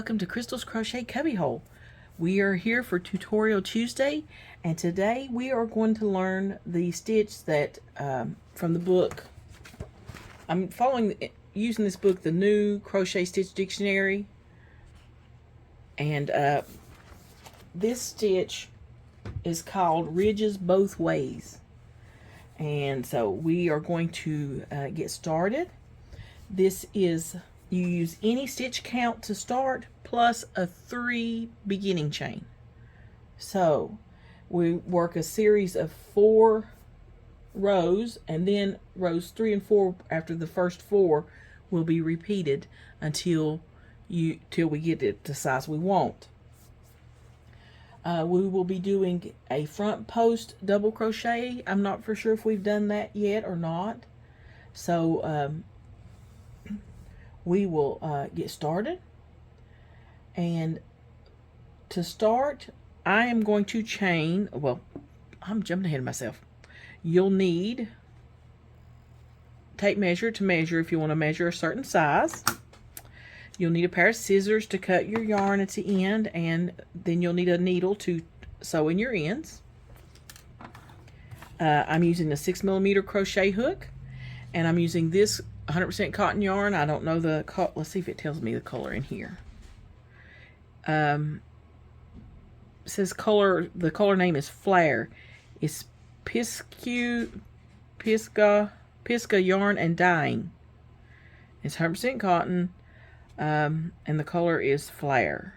welcome to Crystal's Crochet Cubbyhole. We are here for Tutorial Tuesday, and today we are going to learn the stitch that from the book. I'm using this book, the New Crochet Stitch Dictionary, and this stitch is called Ridges Both Ways. And so we are going to get started. This is, you use any stitch count to start plus a 3 beginning chain. So we work a series of 4 rows, and then rows 3 and 4 after the first 4 will be repeated until we get it to size we want. We will be doing a front post double crochet. I'm not for sure if we've done that yet or not. So we will get started. And to start, I am going to chain, well, I'm jumping ahead of myself. You'll need tape measure to measure if you want to measure a certain size. You'll need a pair of scissors to cut your yarn at the end, and then you'll need a needle to sew in your ends. I'm using a 6mm crochet hook, and I'm using this 100% cotton yarn. I don't know the color. Let's see if it tells me the color in here. It says color. The color name is Flare. It's Pisca yarn and dyeing. It's 100% cotton. And the color is Flare.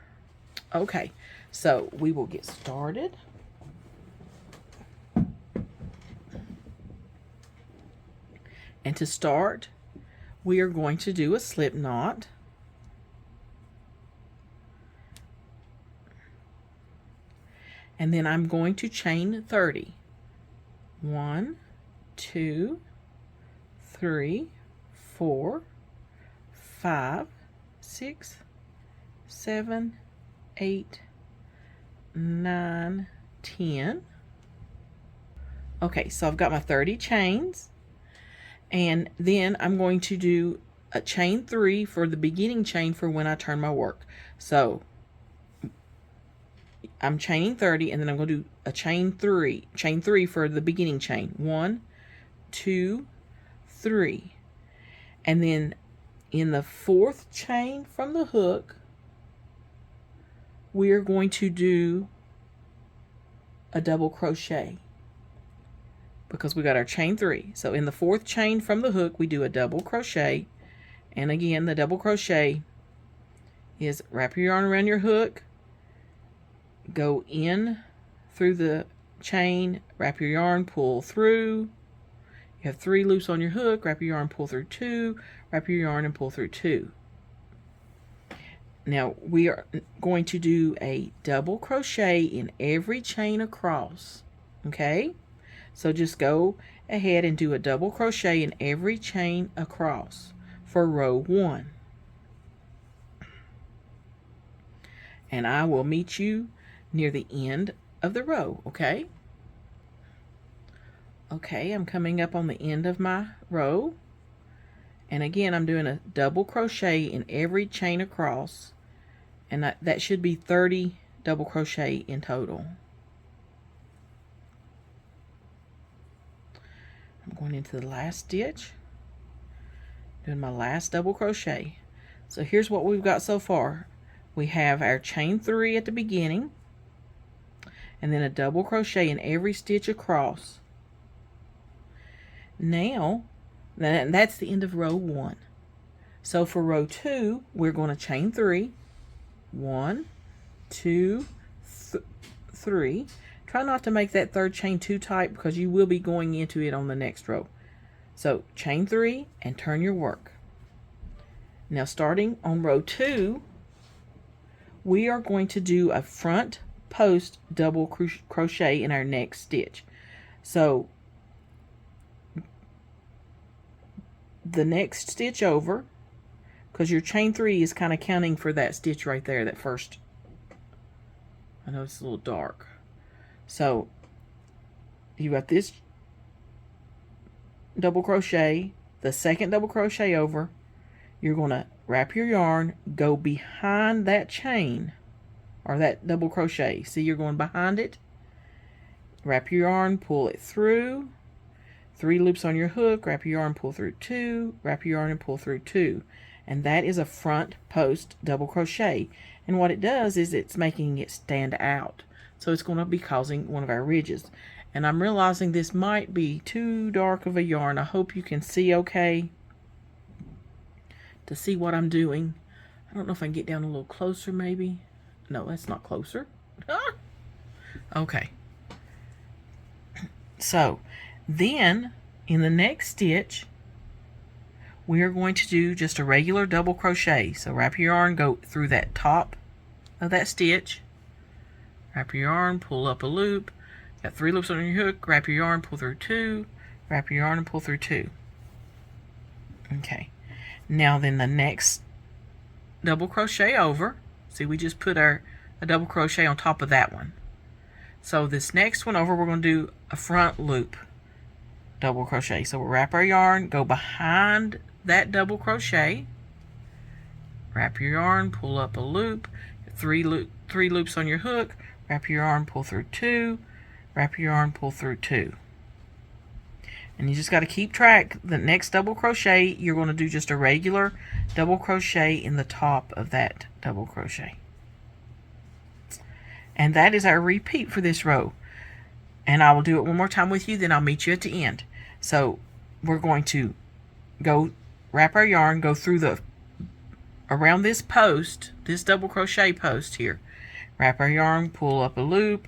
Okay, so we will get started. And to start, we are going to do a slip knot. And then I'm going to chain 30. 1, 2, 3, 4, 5, 6, 7, 8, 9, 10. Okay, so I've got my 30 chains, and then I'm going to do a chain 3 for the beginning chain for when I turn my work. So I'm chaining 30, and then I'm going to do a chain 3 for the beginning chain. 1, 2, 3, and then in the 4th chain from the hook, we are going to do a double crochet because we got our chain 3. So in the 4th chain from the hook, we do a double crochet. And again, the double crochet is wrap your yarn around your hook, go in through the chain, wrap your yarn, pull through. You have 3 loops on your hook, wrap your yarn, pull through 2, wrap your yarn and pull through 2. Now we are going to do a double crochet in every chain across. Okay? So just go ahead and do a double crochet in every chain across for row 1. And I will meet you near the end of the row, okay? Okay, I'm coming up on the end of my row. And again, I'm doing a double crochet in every chain across. And that should be 30 double crochet in total. I'm going into the last stitch, doing my last double crochet. So here's what we've got so far. We have our chain 3 at the beginning, and then a double crochet in every stitch across. Now, that's the end of row 1. So for row 2, we're going to chain 3. 1, 2, 3. Try not to make that 3rd chain too tight because you will be going into it on the next row. So chain 3 and turn your work. Now starting on row 2, we are going to do a front post double crochet in our next stitch. So the next stitch over, because your chain 3 is kind of counting for that stitch right there, that first. I know it's a little dark. So you got this double crochet, the second double crochet over, you're going to wrap your yarn, go behind that chain or that double crochet. See, you're going behind it. Wrap your yarn, pull it through. 3 loops on your hook, wrap your yarn, pull through 2, wrap your yarn and pull through 2. And that is a front post double crochet. And what it does is it's making it stand out. So it's going to be causing one of our ridges. And I'm realizing this might be too dark of a yarn. I hope you can see okay to see what I'm doing. I don't know if I can get down a little closer maybe. No, that's not closer. Okay. So then in the next stitch, we are going to do just a regular double crochet. So wrap your yarn, go through that top of that stitch, wrap your yarn, pull up a loop, got 3 loops on your hook, wrap your yarn, pull through 2, wrap your yarn and pull through 2. Okay, now then the next double crochet over. See, we just put a double crochet on top of that one. So this next one over, we're going to do a front loop double crochet. So we'll wrap our yarn, go behind that double crochet, wrap your yarn, pull up a loop, 3 loops on your hook, wrap your yarn, pull through 2, wrap your yarn, pull through 2. And you just got to keep track. The next double crochet, you're going to do just a regular double crochet in the top of that double crochet. And that is our repeat for this row. And I will do it one more time with you, then I'll meet you at the end. So we're going to go wrap our yarn, go through around this post, this double crochet post here. Wrap our yarn, pull up a loop,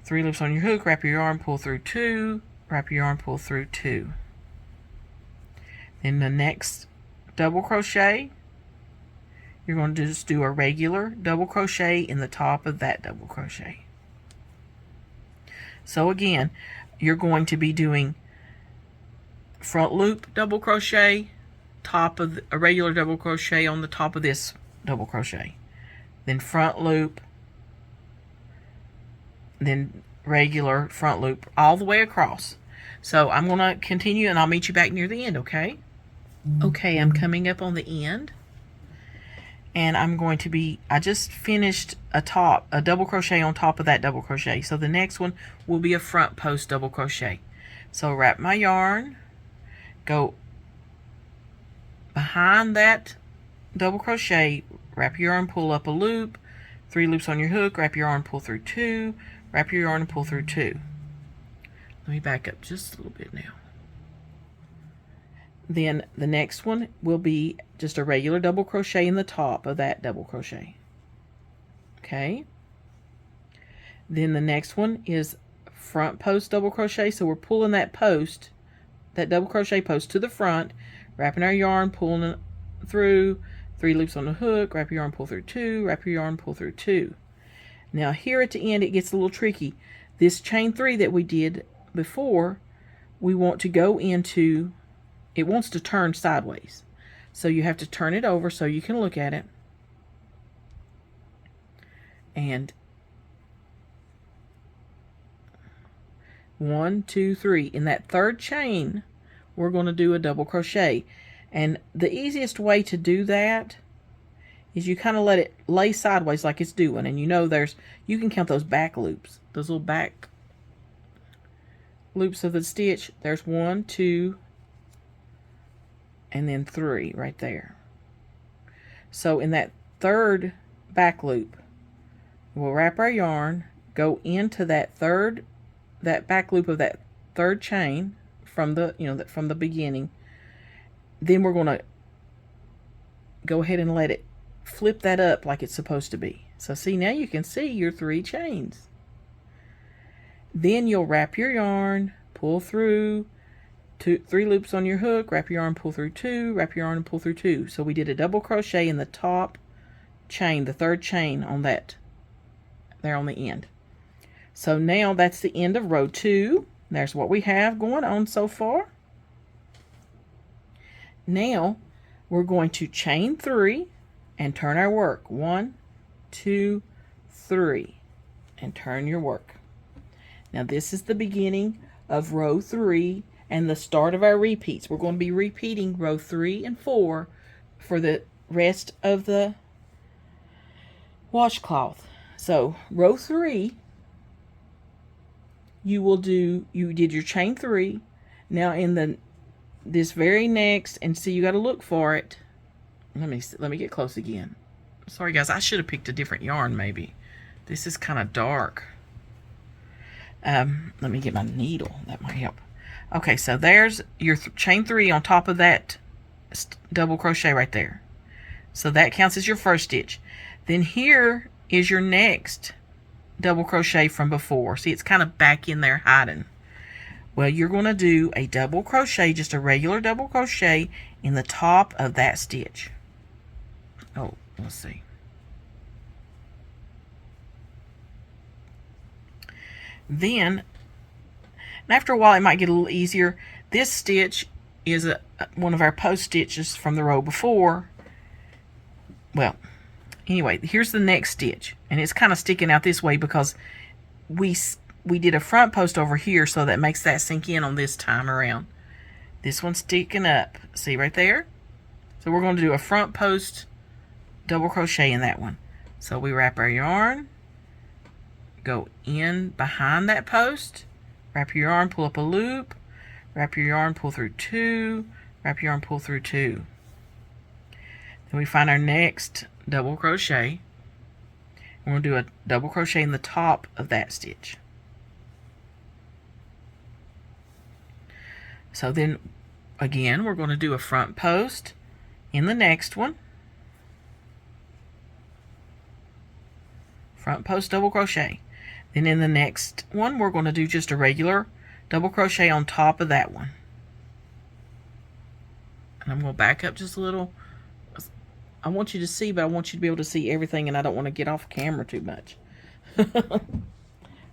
3 loops on your hook, wrap your yarn, pull through 2, wrap your yarn, pull through 2. Then the next double crochet, you're going to just do a regular double crochet in the top of that double crochet. So again, you're going to be doing front loop double crochet, top of a regular double crochet on the top of this double crochet, then front loop, then regular front loop all the way across. So I'm going to continue and I'll meet you back near the end, okay? Okay, I'm coming up on the end. And I'm going to be, I just finished a double crochet on top of that double crochet. So the next one will be a front post double crochet. So wrap my yarn, go behind that double crochet, wrap your yarn, pull up a loop, 3 loops on your hook, wrap your yarn, pull through 2, wrap your yarn and pull through 2. Let me back up just a little bit now. Then the next one will be just a regular double crochet in the top of that double crochet. Okay. Then the next one is front post double crochet. So we're pulling that post, that double crochet post to the front, wrapping our yarn, pulling it through, 3 loops on the hook, wrap your yarn, pull through 2, wrap your yarn, pull through 2. Now here at the end it gets a little tricky. This chain 3 that we did before, we want to go into, it wants to turn sideways. So you have to turn it over so you can look at it. And 1, 2, 3. In that third chain, we're going to do a double crochet. And the easiest way to do that is you kind of let it lay sideways like it's doing. And you know you can count those back loops, those little back loops of the stitch. There's 1, 2, and then 3 right there. So in that third back loop, we'll wrap our yarn, go into that back loop of that third chain from the from the beginning. Then we're going to go ahead and let it flip that up like it's supposed to be. So see, now you can see your 3 chains. Then you'll wrap your yarn, pull through 3 loops on your hook, wrap your yarn, pull through 2, wrap your yarn and pull through 2. So we did a double crochet in the top chain, the third chain on that, there on the end. So now that's the end of row 2. There's what we have going on so far. Now we're going to chain 3 and turn our work. 1, 2, 3, and turn your work. Now this is the beginning of row 3 and the start of our repeats. We're going to be repeating row 3 and 4 for the rest of the washcloth. So row 3, you did your chain 3. Now in this very next, and see, you got to look for it. Let me get close again. Sorry guys, I should have picked a different yarn maybe. This is kind of dark. Let me get my needle, that might help. Okay, so there's your chain 3 on top of that double crochet right there. So that counts as your first stitch. Then here is your next double crochet from before. See, it's kind of back in there hiding. Well, you're going to do a double crochet, just a regular double crochet in the top of that stitch. Oh, let's see. Then, after a while, it might get a little easier. This stitch is one of our post stitches from the row before. Well, anyway, here's the next stitch, and it's kind of sticking out this way because we did a front post over here, so that makes that sink in on this time around. This one's sticking up. See right there? So we're going to do a front post double crochet in that one. So we wrap our yarn, go in behind that post, wrap your yarn, pull up a loop, wrap your yarn, pull through 2, wrap your yarn, pull through 2. Then we find our next double crochet. We're going to do a double crochet in the top of that stitch. So then again, we're going to do a front post in the next one. Front post double crochet. Then in the next one, we're going to do just a regular double crochet on top of that one. And I'm going to back up just a little. I want you to see, but I want you to be able to see everything, and I don't want to get off camera too much.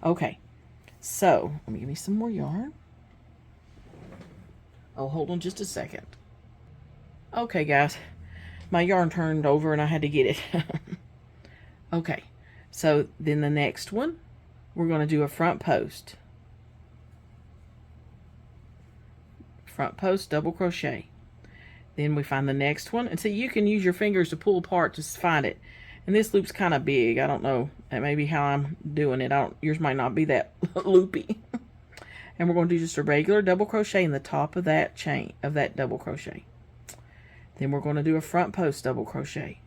Okay, so let me give me some more yarn. Oh, hold on just a second. Okay, guys, my yarn turned over and I had to get it. Okay, so then the next one, we're going to do a front post. Front post double crochet. Then we find the next one, and see, you can use your fingers to pull apart to find it. And this loop's kind of big. I don't know. That may be how I'm doing it. Yours might not be that loopy. And we're going to do just a regular double crochet in the top of that chain, of that double crochet. Then we're going to do a front post double crochet.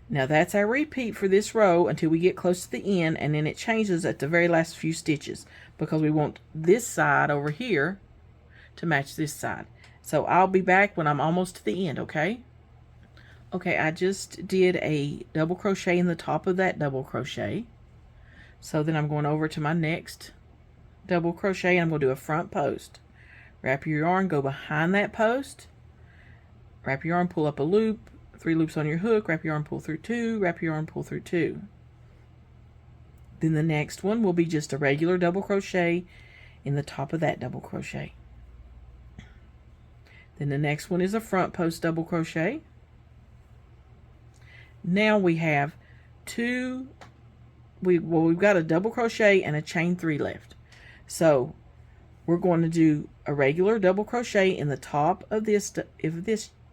Now that's our repeat for this row until we get close to the end, and then it changes at the very last few stitches because we want this side over here to match this side. So I'll be back when I'm almost to the end, okay? Okay, I just did a double crochet in the top of that double crochet. So then I'm going over to my next double crochet, and I'm going to do a front post. Wrap your yarn, go behind that post. Wrap your yarn, pull up a loop, 3 loops on your hook, wrap your yarn, pull through 2, wrap your yarn, pull through 2. Then the next one will be just a regular double crochet in the top of that double crochet. Then the next one is a front post double crochet. Now we have we've got a double crochet and a chain 3 left. So we're going to do a regular double crochet in the top of this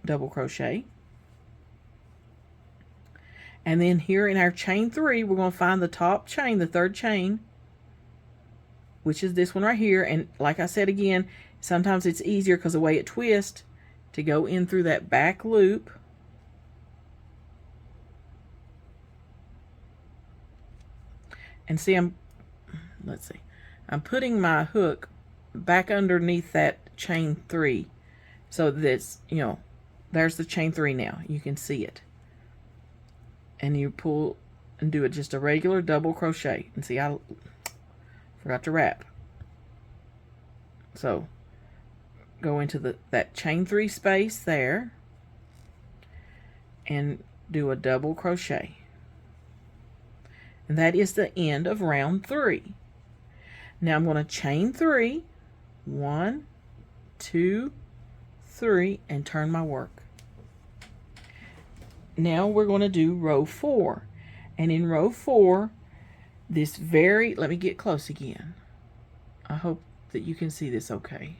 double crochet. And then here in our chain 3, we're going to find the top chain, the third chain, which is this one right here. And like I said again, sometimes it's easier because the way it twists to go in through that back loop. And see, I'm putting my hook back underneath that chain 3. So that's, there's the chain 3 now. You can see it. And you pull and do it just a regular double crochet. And see, I forgot to wrap. So go into that chain 3 space there and do a double crochet. And that is the end of round 3. Now I'm going to chain 3, 1, 2, 3, and turn my work. Now we're going to do row 4. And in row 4, let me get close again. I hope that you can see this okay.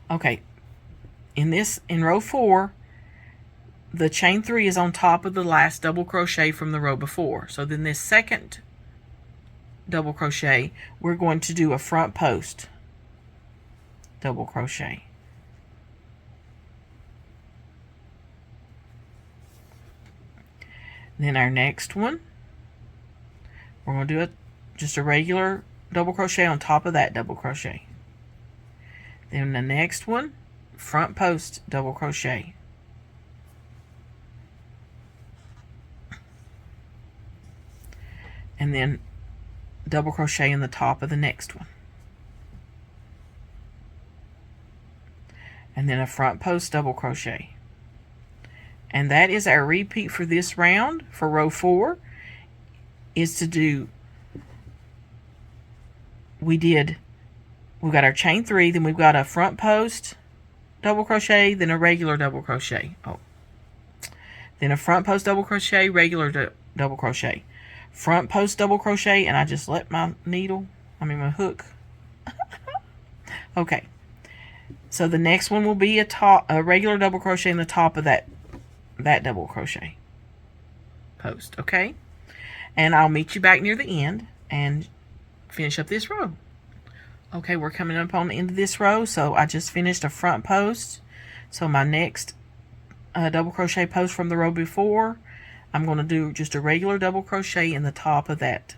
Okay, in row 4, the chain 3 is on top of the last double crochet from the row before. So then this second double crochet, we're going to do a front post double crochet. Then our next one, we're going to do just a regular double crochet on top of that double crochet. Then the next one, front post double crochet. And then double crochet in the top of the next one. And then a front post double crochet. And that is our repeat for this round. For row 4 is to do, we got our chain 3, then we've got a front post double crochet, then a regular double crochet. Then a front post double crochet, regular double crochet. Front post double crochet, and I just let my my hook. Okay. So the next one will be a regular double crochet in the top of that double crochet post, okay? And I'll meet you back near the end and finish up this row. Okay, we're coming up on the end of this row, so I just finished a front post. So my next double crochet post from the row before, I'm going to do just a regular double crochet in the top of that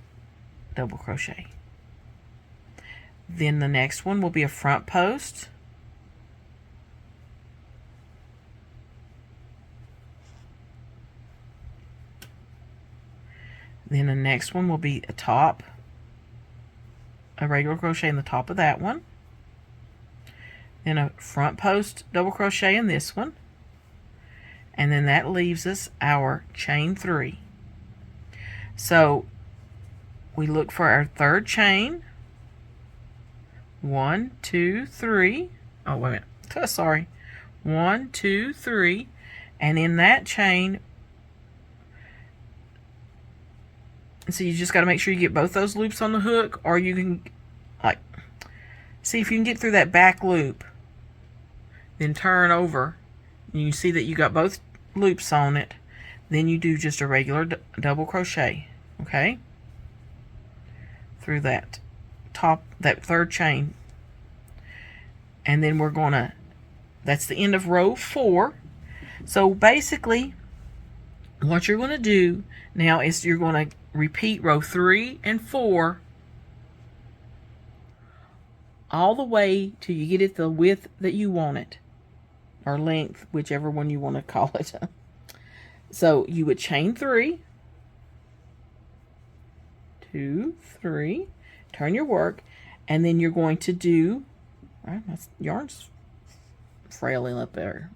double crochet. Then the next one will be a front post. Then the next one will be a regular crochet in the top of that one. Then a front post double crochet in this one. And then that leaves us our chain 3. So we look for our third chain. 1, 2, 3. Oh, wait a minute. Sorry. 1, 2, 3. And in that chain, so you just got to make sure you get both those loops on the hook, or you can see if you can get through that back loop, then turn over, and you see that you got both loops on it. Then you do just a regular double crochet, okay, through that third chain. And then we're gonna, that's the end of row 4. So basically what you're going to do now is you're going to repeat row 3 and 4 all the way till you get it the width that you want it, or length, whichever one you want to call it. So you would chain 3, 2, 3, turn your work, and then you're going to do, my yarn's frailing up there.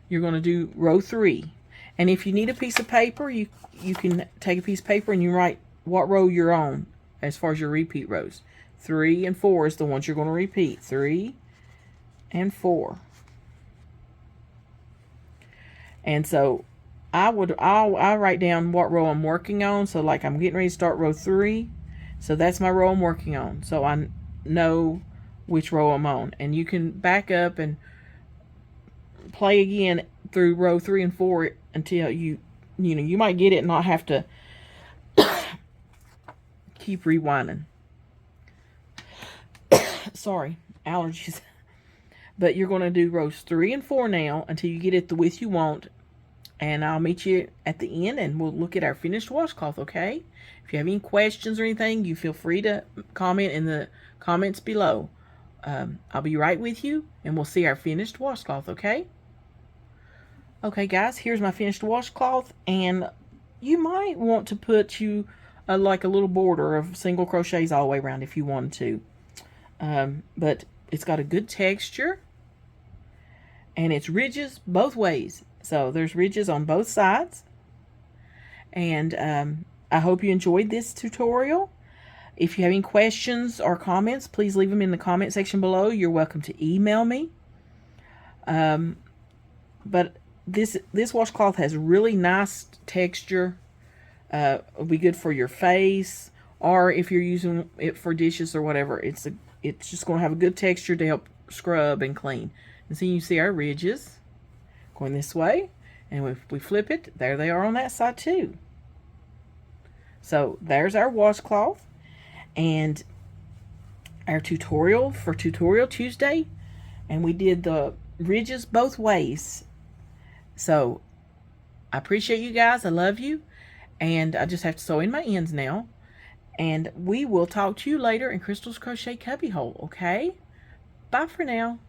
You're going to do row 3. And if you need a piece of paper, you can take a piece of paper and you write what row you're on as far as your repeat rows. 3 and 4 is the ones you're going to repeat. 3 and 4. And so I'll write down what row I'm working on. So like I'm getting ready to start row 3. So that's my row I'm working on. So I know which row I'm on. And you can back up and play again through row 3 and 4 until you might get it and not have to keep rewinding. Sorry, allergies. But you're going to do rows 3 and 4 now until you get it the width you want. And I'll meet you at the end and we'll look at our finished washcloth, okay? If you have any questions or anything, you feel free to comment in the comments below. I'll be right with you and we'll see our finished washcloth, okay? Okay, guys, here's my finished washcloth, and you might want to put like a little border of single crochets all the way around if you wanted to. But it's got a good texture, and it's ridges both ways. So there's ridges on both sides. And I hope you enjoyed this tutorial. If you have any questions or comments, please leave them in the comment section below. You're welcome to email me. But this washcloth has really nice texture. It'll be good for your face, or if you're using it for dishes or whatever. It's just going to have a good texture to help scrub and clean. And so you see our ridges going this way, And if we flip it, there they are on that side too. So there's our washcloth and our tutorial for Tutorial Tuesday. And we did the ridges both ways. So I appreciate you guys. I love you. And I just have to sew in my ends now. And we will talk to you later in Crystal's Crochet Cubbyhole, okay? Bye for now.